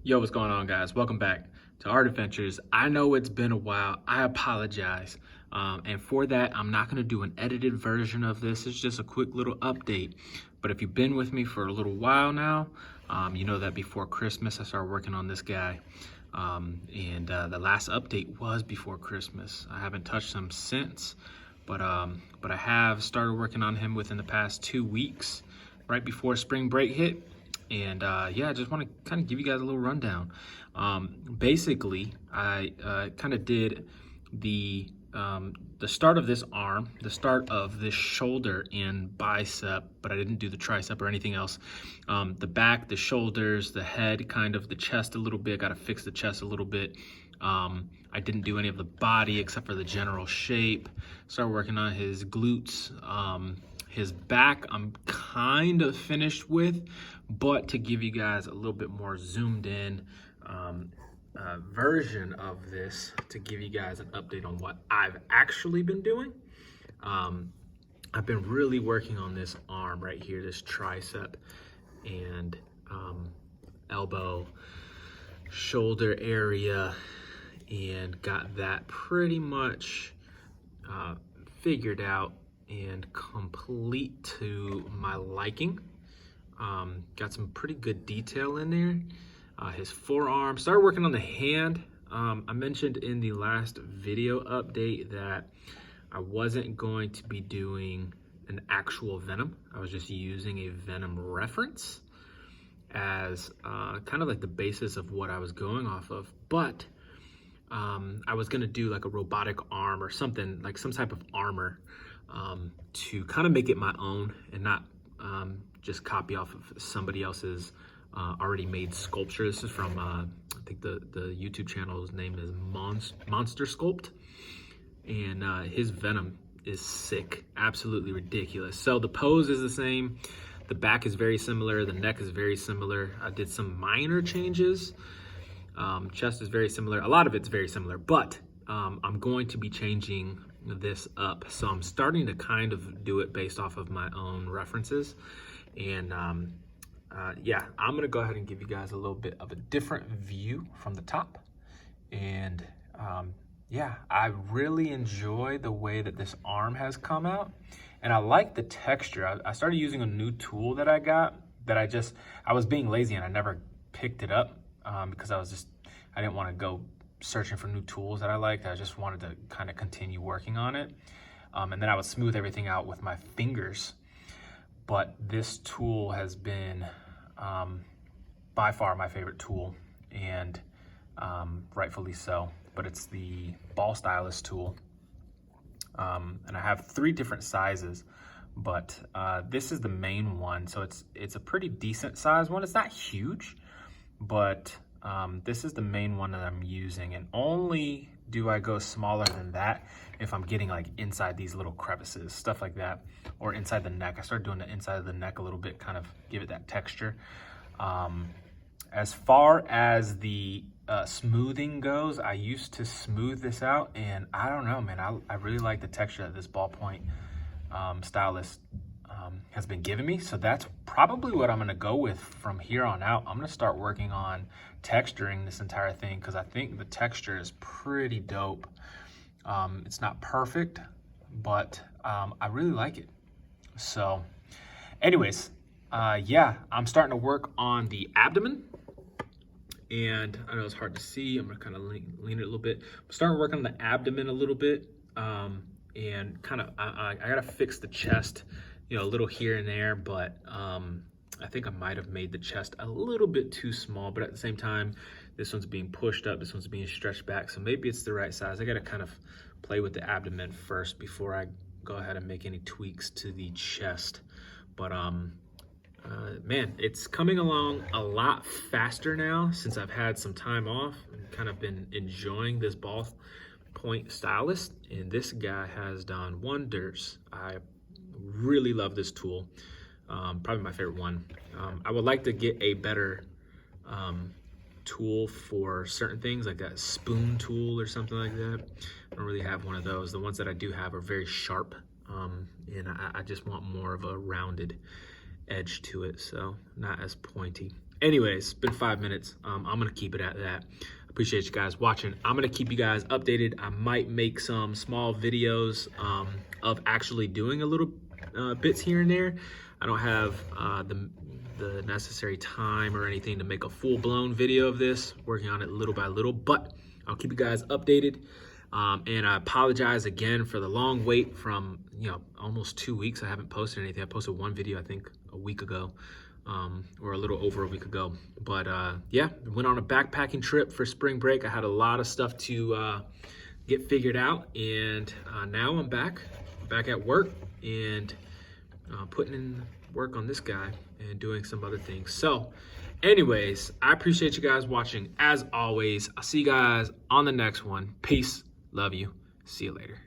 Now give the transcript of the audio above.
Yo, what's going on, guys? Welcome back to Art Adventures. I know it's been a while. I apologize. And for that, I'm not going to do an edited version of this. It's just a quick little update. But if you've been with me for a little while now, you know that before Christmas, I started working on this guy. The last update was before Christmas. I haven't touched him since, but I have started working on him within the past 2 weeks, right before spring break hit. And yeah, I just want to kind of give you guys a little rundown. Basically, I kind of did the start of this arm, the start of this shoulder and bicep, but I didn't do the tricep or anything else. The back, the shoulders, the head, kind of the chest a little bit. Got to fix the chest a little bit. I didn't do any of the body except for the general shape. Started working on his glutes. His back I'm kind of finished with, but to give you guys a little bit more zoomed in version of this, to give you guys an update on what I've actually been doing. I've been really working on this arm right here, this tricep and elbow, shoulder area, and got that pretty much figured out and complete to my liking. Got some pretty good detail in there. His forearm, started working on the hand. I mentioned in the last video update that I wasn't going to be doing an actual Venom. I was just using a Venom reference as kind of like the basis of what I was going off of. But I was gonna do like a robotic arm or something, like some type of armor, to kind of make it my own and not just copy off of somebody else's already made sculpture. This is from, I think the YouTube channel's name is Monster Sculpt, and his Venom is sick, absolutely ridiculous. So the pose is the same, the back is very similar, the neck is very similar. I did some minor changes. Chest is very similar, a lot of it's very similar, but I'm going to be changing this up. So I'm starting to kind of do it based off of my own references. And yeah, I'm gonna go ahead and give you guys a little bit of a different view from the top. And yeah, I really enjoy the way that this arm has come out. And I like the texture. I started using a new tool that I got that I was being lazy and I never picked it up because I didn't want to go searching for new tools that I liked. I just wanted to kind of continue working on it. And then I would smooth everything out with my fingers. But this tool has been by far my favorite tool, and rightfully so. But it's the ball stylus tool. And I have 3 different sizes, but this is the main one. So it's a pretty decent size one. It's not huge, but this is the main one that I'm using, and only do I go smaller than that if I'm getting like inside these little crevices, stuff like that, or inside the neck. I started doing the inside of the neck a little bit, kind of give it that texture. As far as the smoothing goes, I used to smooth this out, and I don't know, man, I really like the texture that this ballpoint stylus has been giving me. So that's probably what I'm gonna go with from here on out. I'm gonna start working on texturing this entire thing because I think the texture is pretty dope. It's not perfect, but I really like it. So anyways, yeah, I'm starting to work on the abdomen. And I know it's hard to see. I'm gonna kind of lean it a little bit. I'm starting to work on the abdomen a little bit. And kind of, I gotta fix the chest, you know, a little here and there, but I think I might have made the chest a little bit too small, but at the same time, this one's being pushed up, this one's being stretched back, so maybe it's the right size. I gotta kind of play with the abdomen first before I go ahead and make any tweaks to the chest. But man, it's coming along a lot faster now since I've had some time off and kind of been enjoying this ballpoint stylus, and this guy has done wonders. I really love this tool. Probably my favorite one. I would like to get a better tool for certain things, like a spoon tool or something like that. I don't really have one of those. The ones that I do have are very sharp, and I just want more of a rounded edge to it, so not as pointy. Anyways, it's been 5 minutes. I'm gonna keep it at that. Appreciate you guys watching. I'm gonna keep you guys updated. I might make some small videos of actually doing a little bits here and there. I don't have the necessary time or anything to make a full-blown video of this, working on it little by little, but I'll keep you guys updated. And I apologize again for the long wait from, almost 2 weeks. I haven't posted anything. I posted one video, I think, a week ago, or a little over a week ago. But yeah, went on a backpacking trip for spring break. I had a lot of stuff to get figured out, and now I'm back at work and putting in work on this guy and doing some other things. So anyways, I appreciate you guys watching as always. I'll see you guys on the next one. Peace. Love you. See you later.